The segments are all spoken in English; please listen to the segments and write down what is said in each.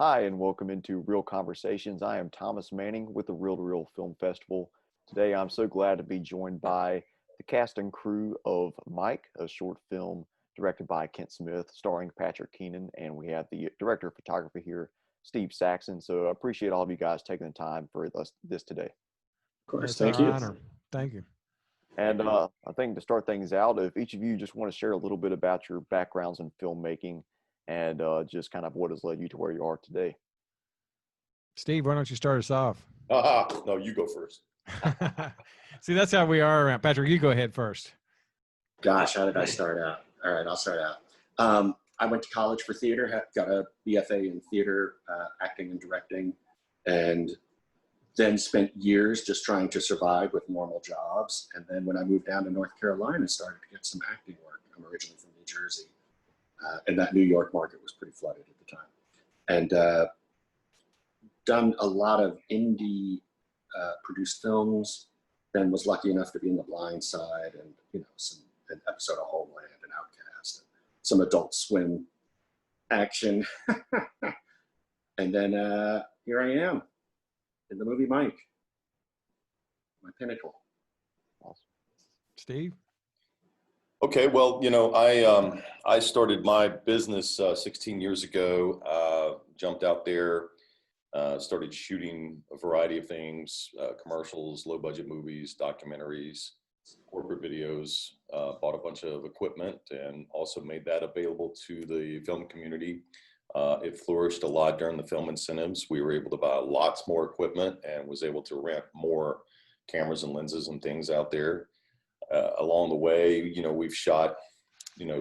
Hi, and welcome into Real Conversations. I am Thomas Manning with the Reel to Reel Film Festival. Today, I'm so glad to be joined by the cast and crew of Mike, a short film directed by Kent Smith, starring Patrick Keenan, and we have the director of photography here, Steve Saxon. So I appreciate all of you guys taking the time for this today. Of course, It's thank our you. honor. Thank you. And I think to start things out, if each of you just want to share a little bit about your backgrounds in filmmaking and just kind of what has led you to where you are today. Steve, why don't you start us off? No, you go first. See, that's how we are around. Patrick, you go ahead first. Gosh, how did I start out? All right, I'll start out. I went to college for theater, got a BFA in theater, acting and directing, and then spent years just trying to survive with normal jobs. And then when I moved down to North Carolina, started to get some acting work. I'm originally from New Jersey, and that New York market was pretty flooded at the time. And done a lot of indie produced films, then was lucky enough to be in The Blind Side and, an episode of Homeland and Outcast, and some Adult Swim action. And then here I am in the movie Mike, my pinnacle. Awesome. Steve? Okay, well, I started my business 16 years ago, jumped out there, started shooting a variety of things, commercials, low budget movies, documentaries, corporate videos, bought a bunch of equipment and also made that available to the film community. It flourished a lot during the film incentives. We were able to buy lots more equipment and was able to rent more cameras and lenses and things out there. Along the way, we've shot,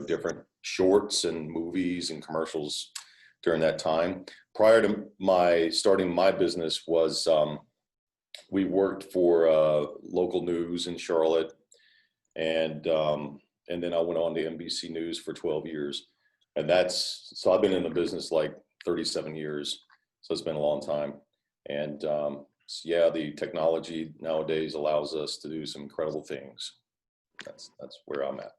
different shorts and movies and commercials during that time. Prior to starting my business was, we worked for local news in Charlotte, and then I went on to NBC News for 12 years. And so I've been in the business like 37 years. So it's been a long time. And the technology nowadays allows us to do some incredible things. That's where I'm at.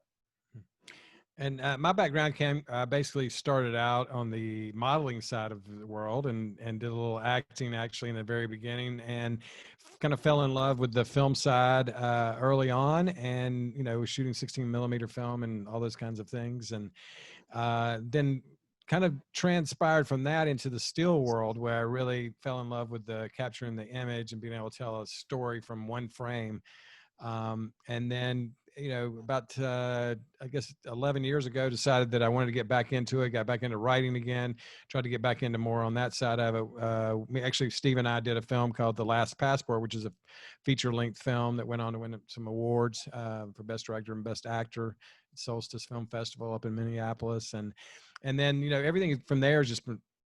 And my background basically started out on the modeling side of the world and did a little acting actually in the very beginning, and kind of fell in love with the film side early on, and was shooting 16 millimeter film and all those kinds of things. And then kind of transpired from that into the still world, where I really fell in love with the capturing the image and being able to tell a story from one frame. And then about I guess 11 years ago, decided that I wanted to get back into it, got back into writing again, tried to get back into more on that side of it. Actually, Steve and I did a film called The Last Passport, which is a feature-length film that went on to win some awards for Best Director and Best Actor at Solstice Film Festival up in Minneapolis. And then, everything from there has just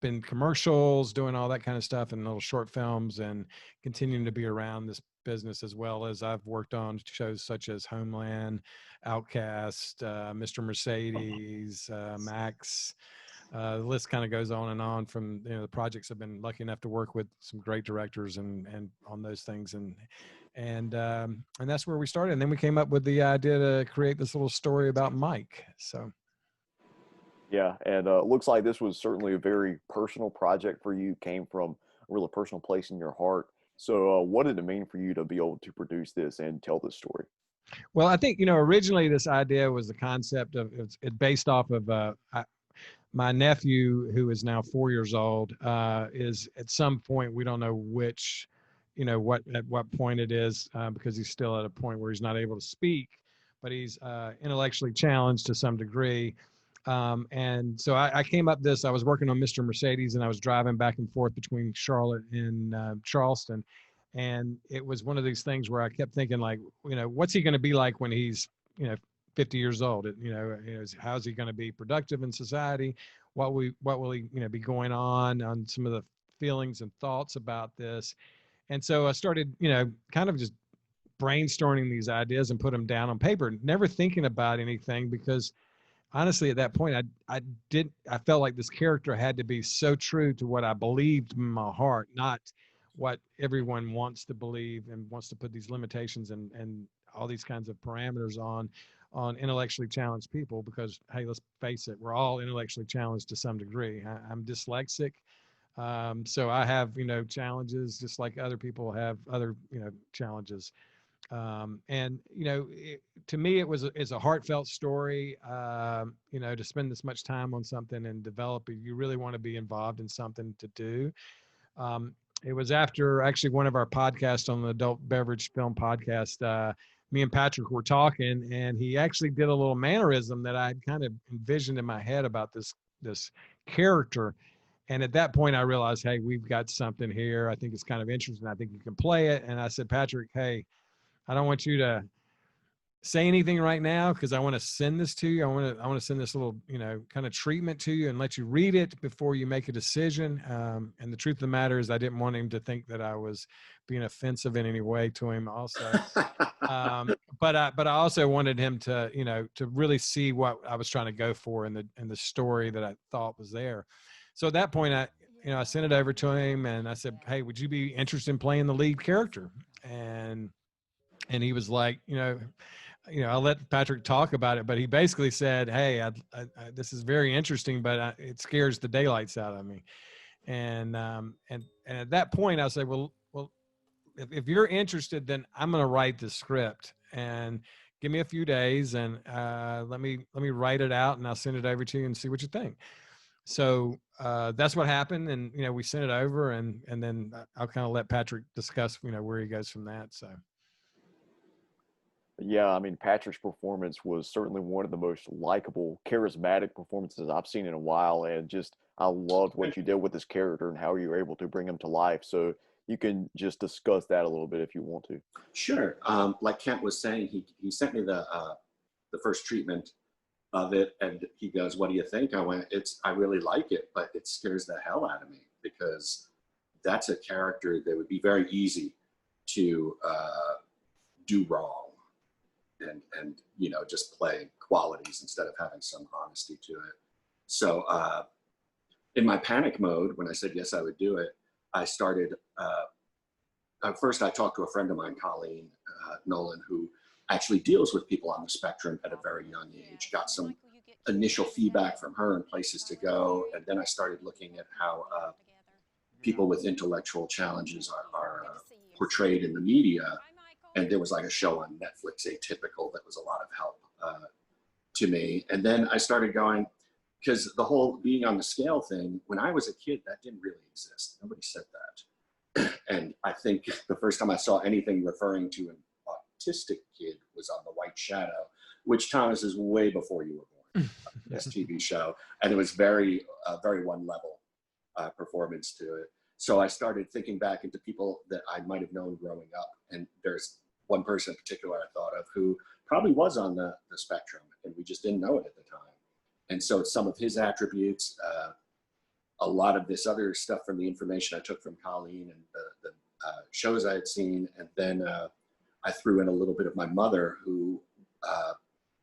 been commercials, doing all that kind of stuff, and little short films, and continuing to be around this business, as well as I've worked on shows such as Homeland, Outcast, Mr. Mercedes, Max. The list kind of goes on and on from the projects I've been lucky enough to work with some great directors and on those things, and that's where we started. And then we came up with the idea to create this little story about Mike. So. Yeah, and it looks like this was certainly a very personal project for you, came from a really personal place in your heart. So what did it mean for you to be able to produce this and tell this story? Well, I think, originally this idea was the concept of it's based off of my nephew, who is now 4 years old, is at some point, we don't know which, at what point it is, because he's still at a point where he's not able to speak, but he's intellectually challenged to some degree. And so I came up I was working on Mr. Mercedes, and I was driving back and forth between Charlotte and Charleston. And it was one of these things where I kept thinking, like, what's he going to be like when he's, 50 years old? How's he going to be productive in society? What will he, be going on some of the feelings and thoughts about this? And so I started, kind of just brainstorming these ideas and put them down on paper, never thinking about anything, because honestly, at that point, I felt like this character had to be so true to what I believed in my heart, not what everyone wants to believe and wants to put these limitations and all these kinds of parameters on intellectually challenged people. Because, hey, let's face it, we're all intellectually challenged to some degree. I'm dyslexic. So I have, challenges just like other people have other, challenges. And to me, it's a heartfelt story. To spend this much time on something and develop it, you really want to be involved in something to do. It was after actually one of our podcasts on the Adult Beverage Film Podcast. Me and Patrick were talking, and he actually did a little mannerism that I had kind of envisioned in my head about this character. And at that point, I realized, hey, we've got something here. I think it's kind of interesting. I think you can play it. And I said, Patrick, hey, I don't want you to say anything right now because I want to send this to you. I want to send this little, kind of treatment to you and let you read it before you make a decision. And the truth of the matter is I didn't want him to think that I was being offensive in any way to him also. But I also wanted him to, to really see what I was trying to go for in the story that I thought was there. So at that point, I sent it over to him and I said, hey, would you be interested in playing the lead character? And he was like, I'll let Patrick talk about it, but he basically said, hey, this is very interesting, but it scares the daylights out of me. And at that point I said, well, if you're interested, then I'm going to write the script and give me a few days and let me write it out and I'll send it over to you and see what you think. So that's what happened. And, we sent it over and then I'll kind of let Patrick discuss, where he goes from that. So. Yeah, I mean, Patrick's performance was certainly one of the most likable, charismatic performances I've seen in a while. And just, I loved what you did with this character and how you were able to bring him to life. So you can just discuss that a little bit if you want to. Sure. Like Kent was saying, he sent me the first treatment of it, and he goes, "What do you think?" I went, I really like it, but it scares the hell out of me because that's a character that would be very easy to do wrong and just play qualities instead of having some honesty to it. So in my panic mode, when I said yes, I would do it, I started. First, I talked to a friend of mine, Colleen Nolan, who actually deals with people on the spectrum at a very young age. Got some initial feedback from her and places to go, and then I started looking at how people with intellectual challenges are portrayed in the media. And there was like a show on Netflix, Atypical, that was a lot of help to me. And then I started going, because the whole being on the scale thing, when I was a kid, that didn't really exist. Nobody said that. And I think the first time I saw anything referring to an autistic kid was on The White Shadow, which, Thomas, is way before you were born, this TV show. And it was very one level performance to it. So I started thinking back into people that I might have known growing up. And there's one person in particular I thought of who probably was on the spectrum, and we just didn't know it at the time. And so some of his attributes, a lot of this other stuff from the information I took from Colleen and the shows I had seen. And then I threw in a little bit of my mother who,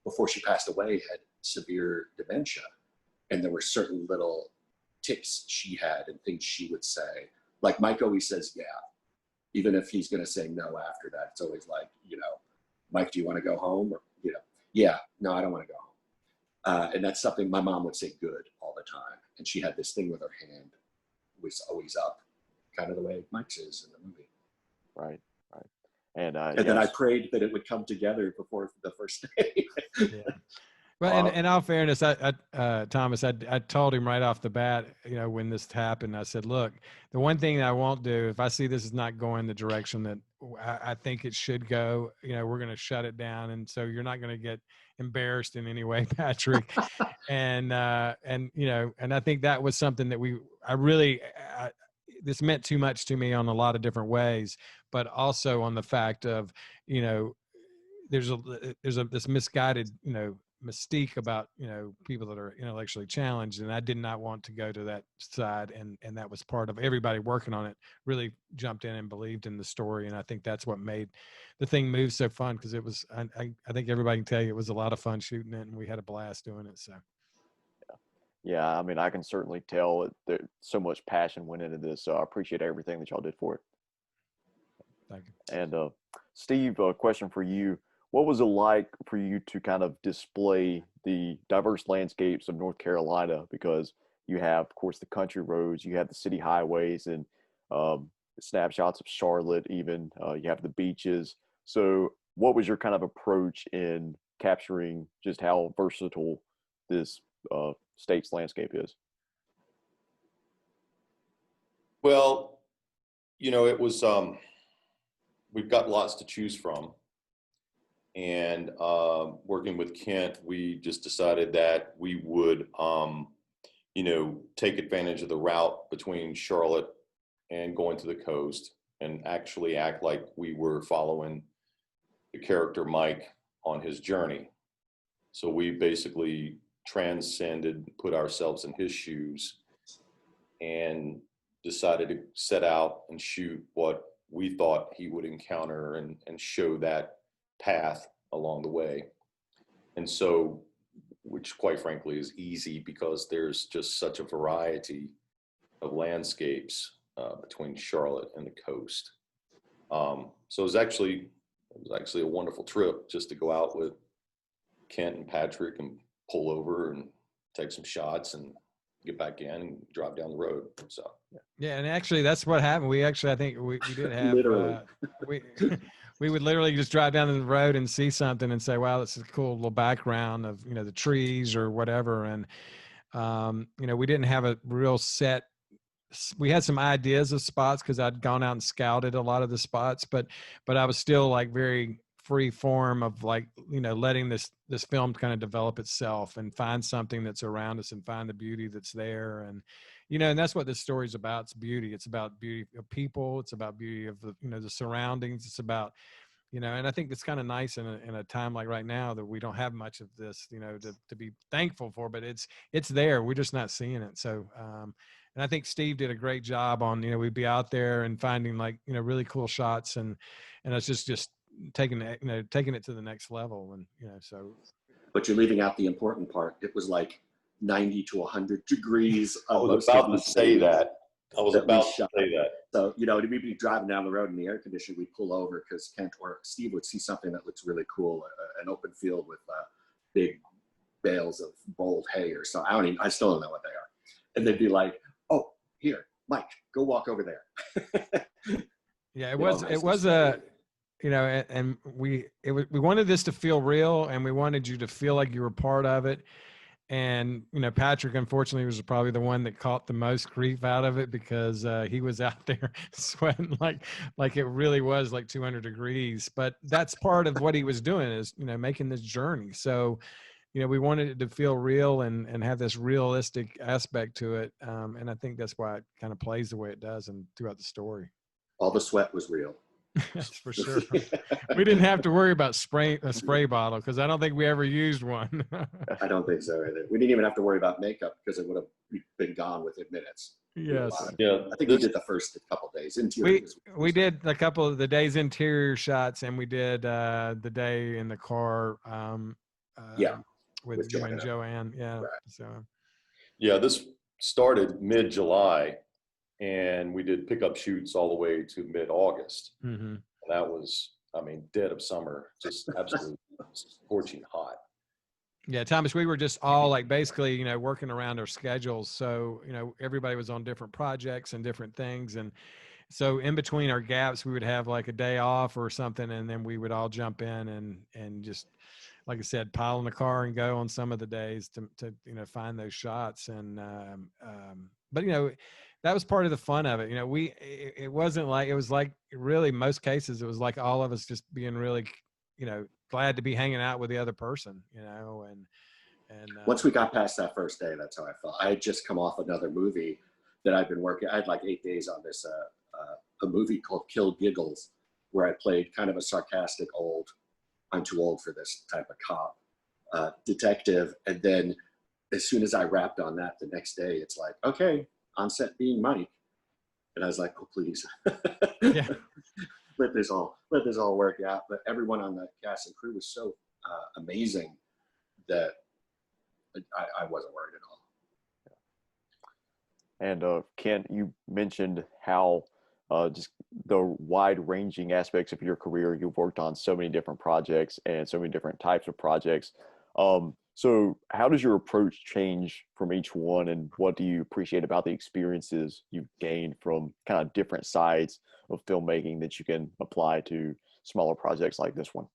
before she passed away, had severe dementia. And there were certain little tics she had and things she would say. Like Mike always says, yeah. Even if he's going to say no after that, it's always like, Mike, do you want to go home? Or, yeah, no, I don't want to go home. And that's something my mom would say good all the time. And she had this thing with her hand was always up, kind of the way Mike's is in the movie. Right. And then I prayed that it would come together before the first day. Yeah. Well, in all fairness, Thomas, I told him right off the bat, when this happened, I said, look, the one thing I won't do, if I see this is not going the direction that I think it should go, we're going to shut it down. And so you're not going to get embarrassed in any way, Patrick. and I think that was something that this meant too much to me on a lot of different ways, but also on the fact of, there's this misguided, mystique about people that are intellectually challenged, and I did not want to go to that side, and that was part of everybody working on it really jumped in and believed in the story, and I think that's what made the thing move so fun, because it was I think everybody can tell you it was a lot of fun shooting it, and we had a blast doing it. So yeah, I mean, I can certainly tell that so much passion went into this, so I appreciate everything that y'all did for it. thank you. And Steve, a question for you. What was it like for you to kind of display the diverse landscapes of North Carolina? Because, you have, of course, the country roads, you have the city highways, and snapshots of Charlotte. Even you have the beaches. So, what was your kind of approach in capturing just how versatile this state's landscape is? Well, it was, we've got lots to choose from. And working with Kent, we just decided that we would, take advantage of the route between Charlotte and going to the coast and actually act like we were following the character Mike on his journey. So we basically transcended, put ourselves in his shoes, and decided to set out and shoot what we thought he would encounter and show that path along the way. And so, which quite frankly is easy because there's just such a variety of landscapes between Charlotte and the coast. So it was actually a wonderful trip just to go out with Kent and Patrick and pull over and take some shots and get back in and drive down the road. So yeah, and actually that's what happened. I think we did have Literally. we would literally just drive down the road and see something and say, wow, this is a cool little background of the trees or whatever. And we didn't have a real set. We had some ideas of spots because I'd gone out and scouted a lot of the spots, but I was still like very free form of like, letting this film kind of develop itself and find something that's around us and find the beauty that's there. And, and that's what this story's about. It's beauty. It's about beauty of people. It's about beauty of the surroundings. It's about, and I think it's kind of nice in a time like right now that we don't have much of this, to be thankful for, but it's there. We're just not seeing it. So, and I think Steve did a great job on, we'd be out there and finding like, really cool shots and it's just taking it, taking it to the next level. And, so. But you're leaving out the important part. It was like 90 to 100 degrees. I was about to say that. So, we'd be driving down the road in the air conditioner, we'd pull over because Kent or Steve would see something that looks really cool, an open field with big bales of bold hay or something. I still don't know what they are. And they'd be like, oh, here, Mike, go walk over there. Yeah, we wanted this to feel real, and we wanted you to feel like you were part of it. And, Patrick, unfortunately, was probably the one that caught the most grief out of it because he was out there sweating like it really was like 200 degrees. But that's part of what he was doing is, making this journey. So, we wanted it to feel real and have this realistic aspect to it. And I think that's why it kind of plays the way it does and throughout the story. All the sweat was real. That's for sure. We didn't have to worry about a spray bottle because I don't think we ever used one. I don't think so either. We didn't even have to worry about makeup because it would have been gone within minutes. Yes. Yeah. I think we did the first couple days. We did a couple of the day's interior shots, and we did the day in the car. With Joanne. Yeah. Right. So. Yeah, this started mid-July, and we did pickup shoots all the way to mid-August. Mm-hmm. And that was, dead of summer, just absolutely scorching hot. Yeah, Thomas, we were just all like basically, working around our schedules. So, everybody was on different projects and different things. And so in between our gaps, we would have like a day off or something. And then we would all jump in and just, like I said, pile in the car and go on some of the days to find those shots. And, but, that was part of the fun of it. It wasn't like, it was like really most cases, it was like all of us just being really, glad to be hanging out with the other person, and once we got past that first day, that's how I felt. I had just come off another movie that I'd been working. I had like 8 days on this, a movie called Kill Giggles, where I played kind of a sarcastic I'm too old for this type of cop detective. And then as soon as I wrapped on that the next day, it's like, okay, on set being Mike. And I was like, oh, please. Yeah. let this all work out. But everyone on the cast and crew was so amazing that I wasn't worried at all. And Kent, you mentioned how just the wide-ranging aspects of your career. You've worked on so many different projects and so many different types of projects. So how does your approach change from each one, and what do you appreciate about the experiences you've gained from kind of different sides of filmmaking that you can apply to smaller projects like this one?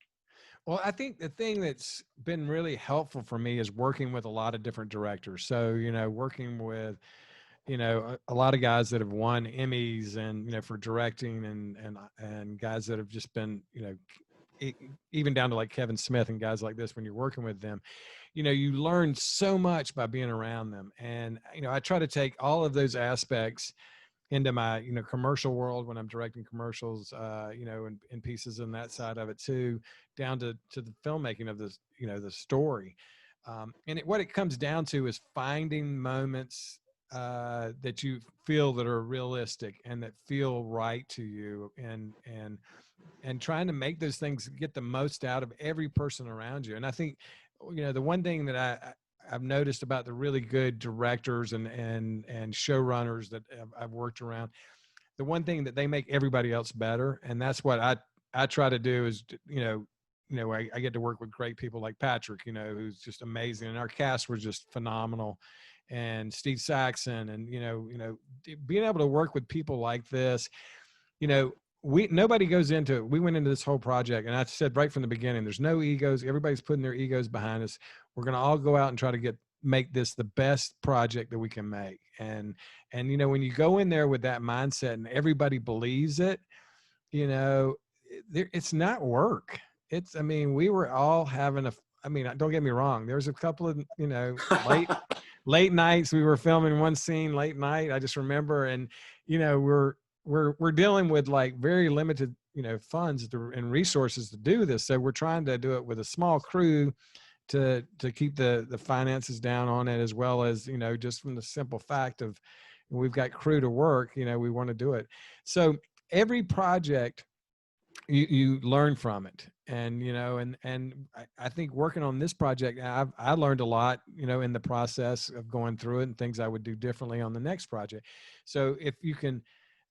Well, I think the thing that's been really helpful for me is working with a lot of different directors. So, working with, a lot of guys that have won Emmys and, for directing, and guys that have just been, even down to like Kevin Smith and guys like this. When you're working with them, you learn so much by being around them. And, I try to take all of those aspects into my, commercial world when I'm directing commercials, and pieces on that side of it too, down to the filmmaking of this, the story. What it comes down to is finding moments that you feel that are realistic and that feel right to you, and trying to make those things get the most out of every person around you. And I think, the one thing that I've noticed about the really good directors and showrunners that I've worked around, the one thing that they make everybody else better. And that's what I try to do is, I get to work with great people like Patrick, who's just amazing. And our cast was just phenomenal. And Steve Saxon, and, being able to work with people like this, nobody goes into it. We went into this whole project, and I said right from the beginning, there's no egos. Everybody's putting their egos behind us. We're going to all go out and try to make this the best project that we can make. And when you go in there with that mindset and everybody believes it, it's not work. We were all having don't get me wrong. There was a couple of, late nights. We were filming one scene late night. I just remember, and, we're dealing with like very limited, funds and resources to do this. So we're trying to do it with a small crew to keep the finances down on it, as well as, just from the simple fact of we've got crew to work, we want to do it. So every project you learn from it. And, I think working on this project, I learned a lot, in the process of going through it, and things I would do differently on the next project. So if you can,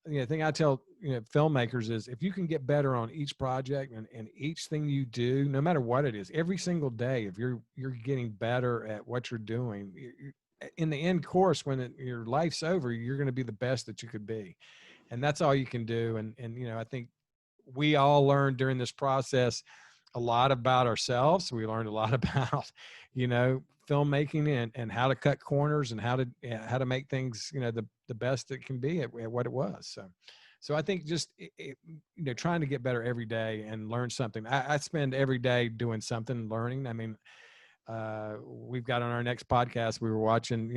the thing I tell, filmmakers is, if you can get better on each project and each thing you do, no matter what it is, every single day, if you're getting better at what you're doing, in the end course, when your life's over, you're going to be the best that you could be. And that's all you can do. And I think we all learned during this process a lot about ourselves. We learned a lot about, filmmaking and how to cut corners and how to make things, the best it can be at what it was. So I think just, trying to get better every day and learn something. I spend every day doing something, learning. We've got on our next podcast, we were watching,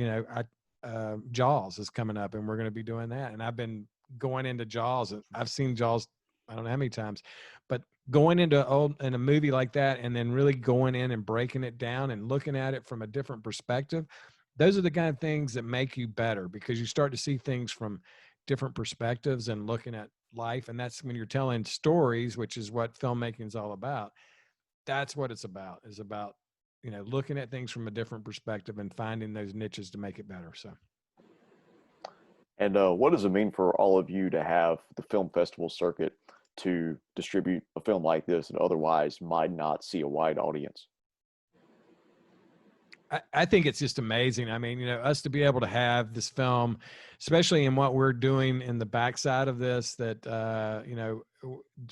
Jaws is coming up, and we're going to be doing that. And I've been going into Jaws, and I've seen Jaws, I don't know how many times, but going into in a movie like that, and then really going in and breaking it down and looking at it from a different perspective, those are the kind of things that make you better, because you start to see things from different perspectives and looking at life. And that's when you're telling stories, which is what filmmaking is all about. That's what it's about, is about, looking at things from a different perspective and finding those niches to make it better. So. And what does it mean for all of you to have the film festival circuit to distribute a film like this that otherwise might not see a wide audience? I think it's just amazing. Us to be able to have this film, especially in what we're doing in the backside of this, that,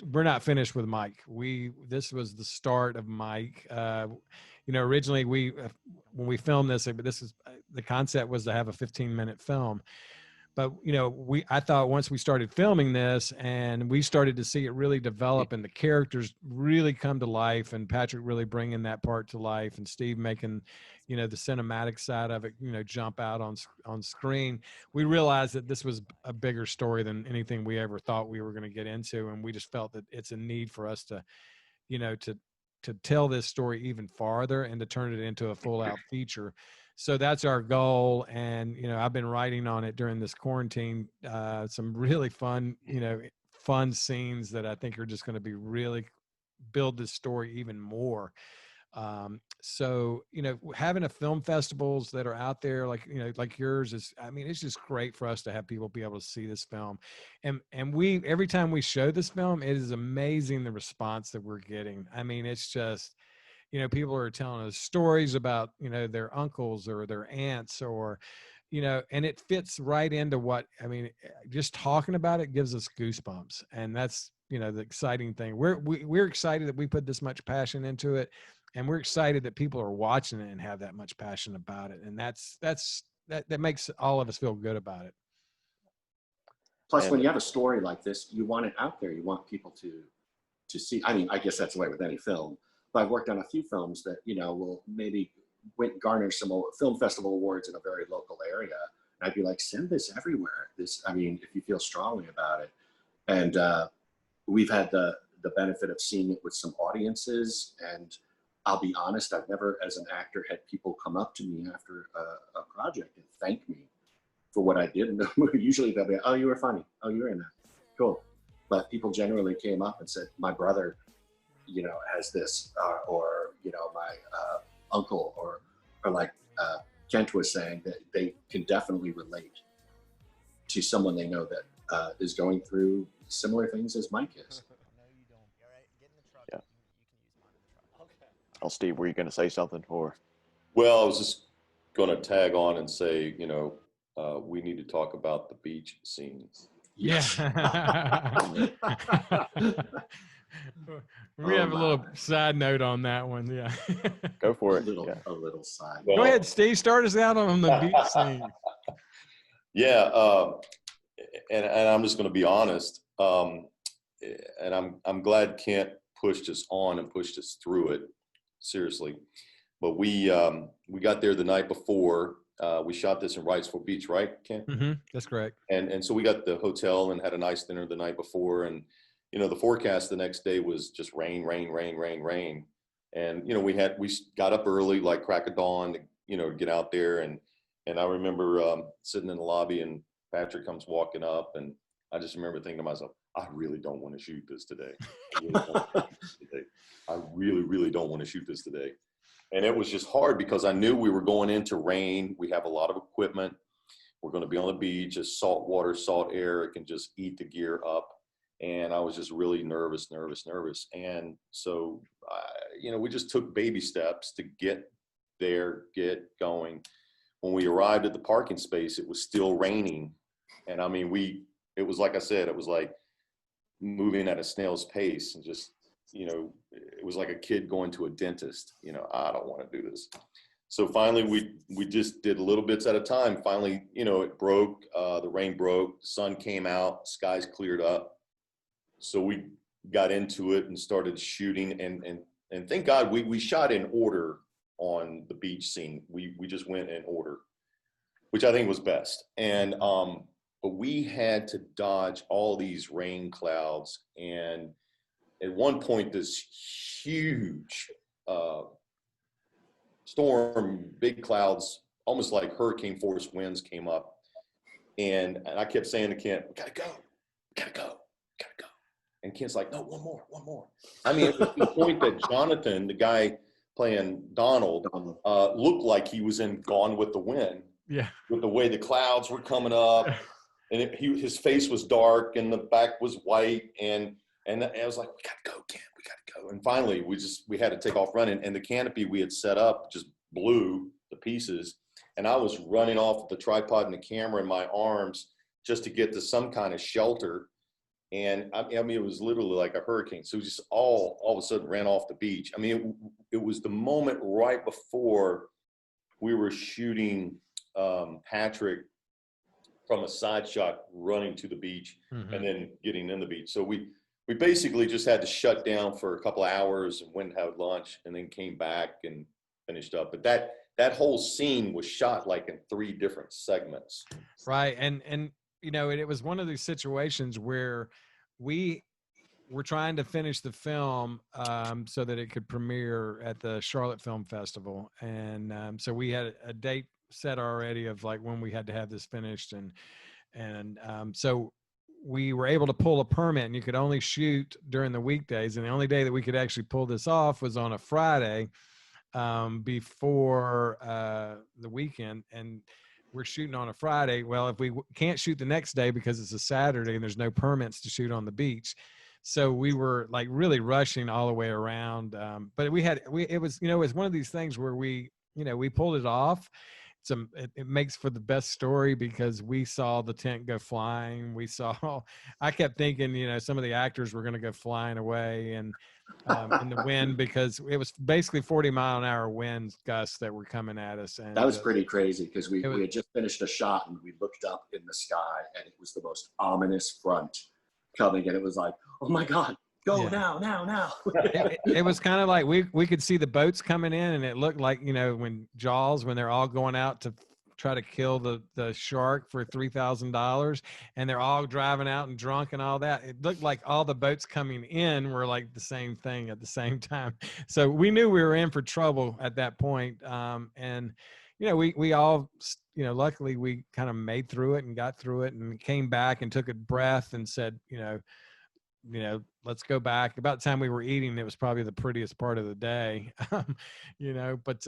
we're not finished with Mike. This was the start of Mike. Originally when we filmed this, the concept was to have a 15-minute film. But, I thought once we started filming this and we started to see it really develop and the characters really come to life, and Patrick really bringing that part to life, and Steve making, the cinematic side of it, jump out on screen, we realized that this was a bigger story than anything we ever thought we were going to get into. And we just felt that it's a need for us to, to tell this story even farther and to turn it into a full out feature. So that's our goal. And, I've been writing on it during this quarantine, some really fun scenes that I think are just going to be really build this story even more. So, having a film festivals that are out there, like, like yours is, it's just great for us to have people be able to see this film. And every time we show this film, it is amazing the response that we're getting. It's just, you know, people are telling us stories about, you know, their uncles or their aunts, or, you know, and it fits right into what, I mean, just talking about it gives us goosebumps. And that's, you know, the exciting thing. We're excited that we put this much passion into it, and we're excited that people are watching it and have that much passion about it. And that makes all of us feel good about it. Plus, And when you have a story like this, you want it out there. You want people to see. I mean, I guess that's the way with any film. But I've worked on a few films that, you know, will maybe garner some film festival awards in a very local area. And I'd be like, send this everywhere. This, I mean, if you feel strongly about it. And we've had the benefit of seeing it with some audiences. And I'll be honest, I've never, as an actor, had people come up to me after a project and thank me for what I did in the movie. Usually they'll be, oh, you were funny. Oh, you were in that. Cool. But people generally came up and said, my brother, you know, has this, or, you know, my uncle, or like Kent was saying, that they can definitely relate to someone they know that is going through similar things as Mike is. Yeah. Oh, Steve, were you going to say something? Or Well, I was just going to tag on and say, you know, we need to talk about the beach scene. Yes. Yeah. We have a little side note on that one. Yeah. go for it. A little side. Well, Go ahead, Steve. Start us out on the beach scene. Yeah, and I'm just going to be honest, and I'm glad Kent pushed us on and pushed us through it, seriously. But we got there the night before. We shot this in Wrightsville Beach, right, Kent? Mm-hmm. That's correct. And so we got the hotel and had a nice dinner the night before, and you know the forecast the next day was just rain, rain, rain, rain, rain. And you know we got up early, like crack of dawn, to, you know, get out there. And I remember sitting in the lobby, and Patrick comes walking up, and I just remember thinking to myself, I really don't want to shoot this today. I really, really don't want to shoot this today. And it was just hard because I knew we were going into rain. We have a lot of equipment. We're going to be on the beach. It's salt water, salt air. It can just eat the gear up. And I was just really nervous. And so, you know, we just took baby steps to get there, get going. When we arrived at the parking space, it was still raining. And I mean, it was like I said, it was like moving at a snail's pace, and just, you know, it was like a kid going to a dentist. You know, I don't want to do this. So finally, we just did little bits at a time. Finally, you know, it broke, the rain broke, the sun came out, skies cleared up. So we got into it and started shooting, and thank God we shot in order on the beach scene. We just went in order, which I think was best. And but we had to dodge all these rain clouds, and at one point this huge storm, big clouds, almost like hurricane force winds came up, and I kept saying to Kent, we gotta go. And Kent's like, no, one more. I mean, it was the point that Jonathan, the guy playing Donald, looked like he was in Gone with the Wind. Yeah. With the way the clouds were coming up, and his face was dark and the back was white, and I was like, we gotta go, Kent, we gotta go. And finally, we had to take off running, and the canopy we had set up just blew to pieces, and I was running off with the tripod and the camera in my arms just to get to some kind of shelter. And I mean, it was literally like a hurricane. So we just all of a sudden ran off the beach. I mean, it was the moment right before we were shooting Patrick from a side shot running to the beach, mm-hmm. and then getting in the beach. So we basically just had to shut down for a couple of hours and went and had lunch, and then came back and finished up. But that whole scene was shot like in 3 different segments. Right. And you know, it was one of these situations where we were trying to finish the film so that it could premiere at the Charlotte Film Festival. And so we had a date set already of like when we had to have this finished. And so we were able to pull a permit, and you could only shoot during the weekdays. And the only day that we could actually pull this off was on a Friday before the weekend. And we're shooting on a Friday. Well, if we can't shoot the next day because it's a Saturday and there's no permits to shoot on the beach, So we were like really rushing all the way around. But it was, you know, it was one of these things where we pulled it off. It makes for the best story because we saw the tent go flying. I kept thinking, you know, some of the actors were going to go flying away and in the wind, because it was basically 40-mile-an-hour wind gusts that were coming at us. And that was pretty crazy, because we had just finished a shot and we looked up in the sky and it was the most ominous front coming, and it was like, oh my God, go now. It was kind of like we could see the boats coming in, and it looked like, you know, when they're all going out to try to kill the shark for $3,000, and they're all driving out and drunk and all that. It looked like all the boats coming in were like the same thing at the same time. So we knew we were in for trouble at that point. And you know, we all, you know, luckily we kind of made through it and got through it and came back and took a breath and said, you know, let's go back. About the time we were eating, it was probably the prettiest part of the day, you know, but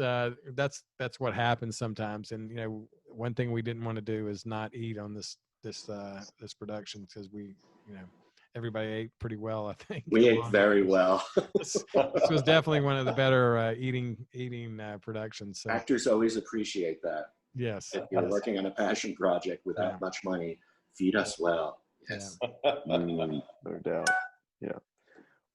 that's what happens sometimes. And, you know, one thing we didn't want to do is not eat on this production, because everybody ate pretty well, I think. We ate very well. This was definitely one of the better eating productions. So. Actors always appreciate that. Yes. If you're working on a passion project without much money, feed us well. Yes. No doubt. Yeah.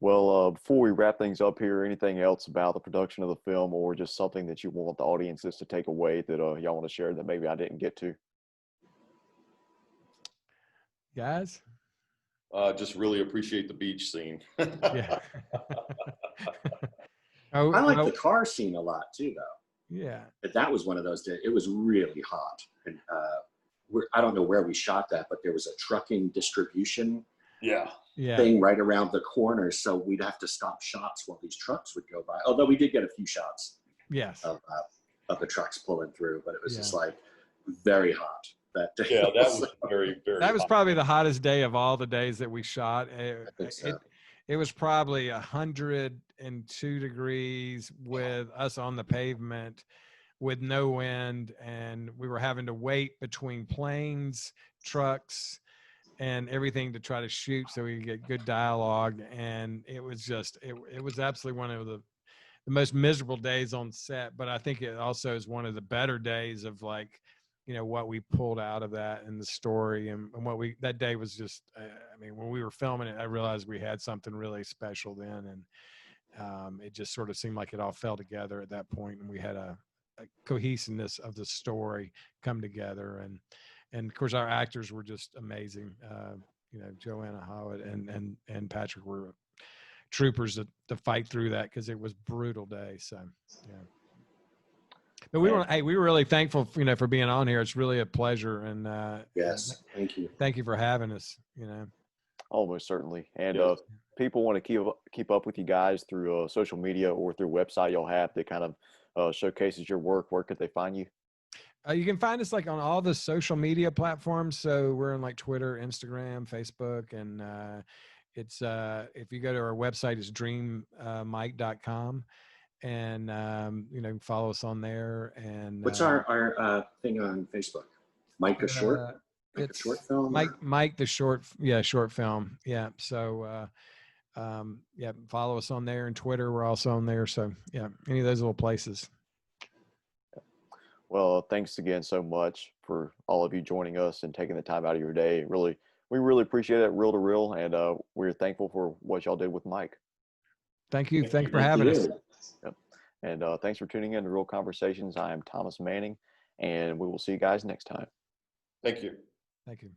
Well, before we wrap things up here, anything else about the production of the film, or just something that you want the audiences to take away that y'all want to share that maybe I didn't get to? Guys? Just really appreciate the beach scene. Yeah. I like the car scene a lot too, though. Yeah. But that was one of those days. It was really hot, and I don't know where we shot that, but there was a trucking distribution thing right around the corner, so we'd have to stop shots while these trucks would go by. Although we did get a few shots, of the trucks pulling through, but it was just like very hot that day. Yeah, that was very, very. That was probably the hottest day of all the days that we shot. I think so. It was probably 102 degrees with us on the pavement, with no wind, and we were having to wait between planes, trucks, and everything to try to shoot so we could get good dialogue. And it was just, it was absolutely one of the most miserable days on set, but I think it also is one of the better days of, like, you know, what we pulled out of that and the story, and that day was just, I mean, when we were filming it, I realized we had something really special then. And it just sort of seemed like it all fell together at that point, and we had a cohesiveness of the story come together. And of course our actors were just amazing. You know, Joanna Howard and Patrick were troopers to fight through that, because it was a brutal day. So yeah, but we were really thankful, you know, for being on here. It's really a pleasure. And yes, thank you for having us, you know. Almost certainly. And people want to keep up with you guys through social media or through a website you'll have that kind of showcases your work. Where could they find you? You can find us like on all the social media platforms. So we're on like Twitter, Instagram, Facebook, and it's if you go to our website, it's dreammike.com, and you know, follow us on there. And what's our thing on Facebook? Mike a short. It's a short film. Mike the short film. Yeah. So follow us on there, and Twitter, we're also on there. So yeah, any of those little places. Well, thanks again so much for all of you joining us and taking the time out of your day. We really appreciate it, reel to reel, and we're thankful for what y'all did with Mike. Thank you. Thanks for having us. Yep. And thanks for tuning in to Real Conversations. I am Thomas Manning, and we will see you guys next time. Thank you. Thank you.